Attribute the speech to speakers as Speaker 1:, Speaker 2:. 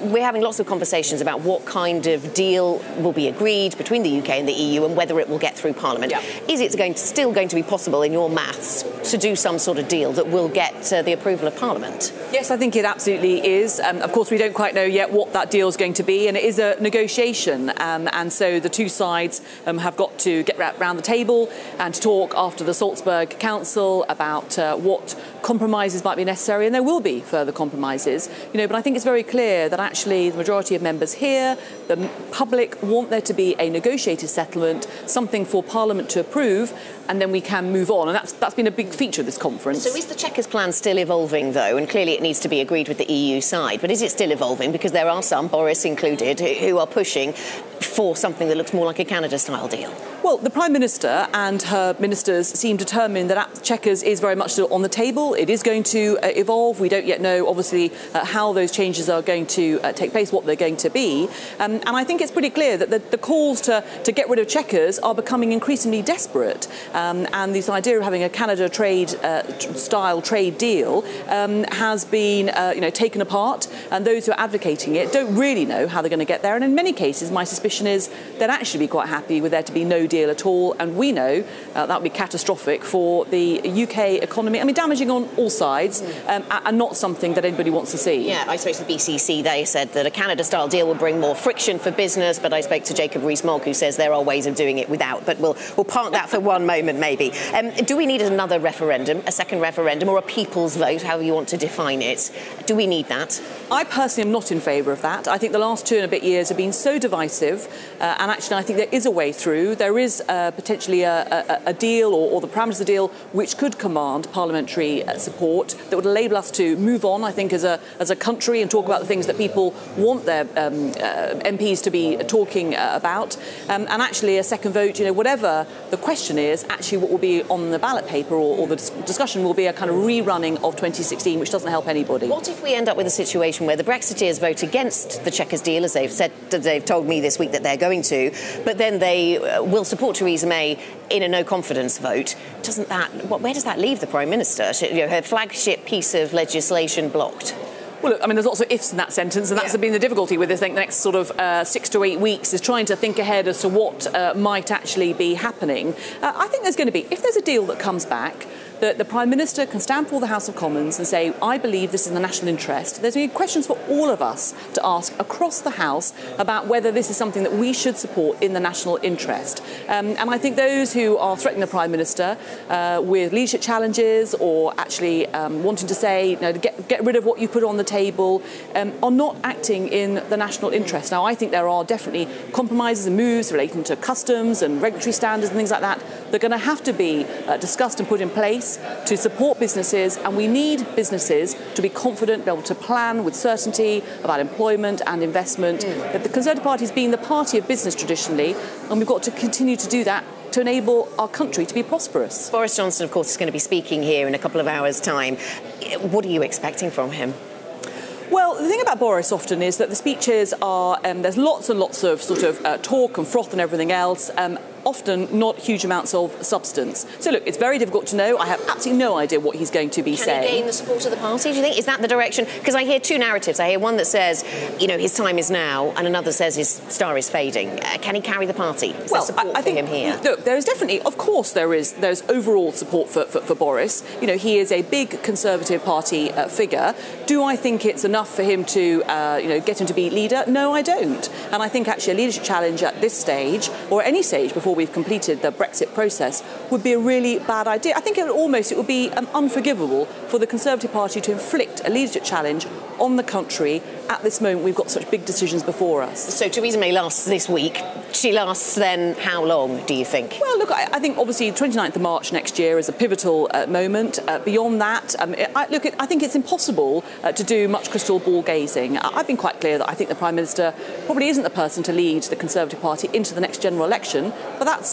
Speaker 1: We're having lots of conversations about what kind of deal will be agreed between the UK and the EU and whether it will get through Parliament.
Speaker 2: Yeah.
Speaker 1: Is it still going to be possible in your maths to do some sort of deal that will get the approval of Parliament?
Speaker 2: Yes, I think it absolutely is. Of course, we don't quite know yet what that deal is going to be, and it is a negotiation. And so the two sides have got to get round the table and to talk after the Salzburg Council about what compromises might be necessary, and there will be further compromises. But I think it's very clear that actually the majority of members here, the public, want there to be a negotiated settlement, something for Parliament to approve, and then we can move on. And that's been a big feature of this conference.
Speaker 1: So is the Chequers plan still evolving, though? And clearly it needs to be agreed with the EU side. But is it still evolving? Because there are some, Boris included, who are pushing for something that looks more like a Canada-style deal.
Speaker 2: Well, the Prime Minister and her ministers seem determined that Chequers is very much still on the table. It is going to evolve. We don't yet know, obviously, how those changes are going to take place, what they're going to be. And I think it's pretty clear that the calls to get rid of Chequers are becoming increasingly desperate. And this idea of having a Canada style trade deal has been taken apart. And those who are advocating it don't really know how they're going to get there. And in many cases, my suspicion is they'd actually be quite happy with there to be no deal at all, and we know that would be catastrophic for the UK economy. I mean, damaging on all sides, and not something that anybody wants to see.
Speaker 1: Yeah, I spoke to the BCC. They said that a Canada-style deal will bring more friction for business, but I spoke to Jacob Rees-Mogg, who says there are ways of doing it without. But we'll park that for one moment, maybe. Do we need another referendum, a second referendum, or a people's vote, however you want to define it? Do we need that?
Speaker 2: I personally am not in favour of that. I think the last 2 and a bit years have been so divisive, and actually I think there is a way through. There is potentially a deal or the parameters of the deal which could command parliamentary support that would enable us to move on, I think, as a country and talk about the things that people want their MPs to be talking about. And actually a second vote, whatever the question is, actually what will be on the ballot paper or the discussion will be a kind of rerunning of 2016, which doesn't help anybody.
Speaker 1: What if we end up with a situation where the Brexiteers vote against the Chequers deal, as they've told me this week that they're going to, but then they will support Theresa May in a no-confidence vote? Where does that leave the Prime Minister? Her flagship piece of legislation blocked.
Speaker 2: Well, look, I mean, there's lots of ifs in that sentence, and that's been the difficulty with this. I think the next sort of 6 to 8 weeks is trying to think ahead as to what might actually be happening. I think there's going to be, if there's a deal that comes back, that the Prime Minister can stand before the House of Commons and say, I believe this is in the national interest. There's going to be questions for all of us to ask across the House about whether this is something that we should support in the national interest. And I think those who are threatening the Prime Minister with leadership challenges or actually wanting to say, to get rid of what you put on the table, are not acting in the national interest. Now, I think there are definitely compromises and moves relating to customs and regulatory standards and things like that that are going to have to be discussed and put in place to support businesses, and we need businesses to be confident, be able to plan with certainty about employment and investment. That the Conservative Party has been the party of business traditionally, and we've got to continue to do that to enable our country to be prosperous.
Speaker 1: Boris Johnson, of course, is going to be speaking here in a couple of hours' time. What are you expecting from him?
Speaker 2: Well, the thing about Boris often is that the speeches are, there's lots and lots of sort of talk and froth and everything else, often not huge amounts of substance. So, look, it's very difficult to know. I have absolutely no idea what he's going to be saying.
Speaker 1: Can he gain the support of the party, do you think? Is that the direction? Because I hear two narratives. I hear one that says, his time is now, and another says his star is fading. Can he carry the party? Is there support for him here?
Speaker 2: Look, there is definitely, of course, there's overall support for Boris. He is a big Conservative Party figure. Do I think it's enough for him to, get him to be leader? No, I don't. And I think actually a leadership challenge at this stage, or any stage before we've completed the Brexit process, would be a really bad idea. I think it would be unforgivable for the Conservative Party to inflict a leadership challenge on the country at this moment. We've got such big decisions before us.
Speaker 1: So Theresa May lasts this week. She lasts then how long, do you think?
Speaker 2: Well, look, I think obviously 29th of March next year is a pivotal moment. Beyond that, I think it's impossible to do much crystal ball gazing. I've been quite clear that I think the Prime Minister probably isn't the person to lead the Conservative Party into the next general election, but that's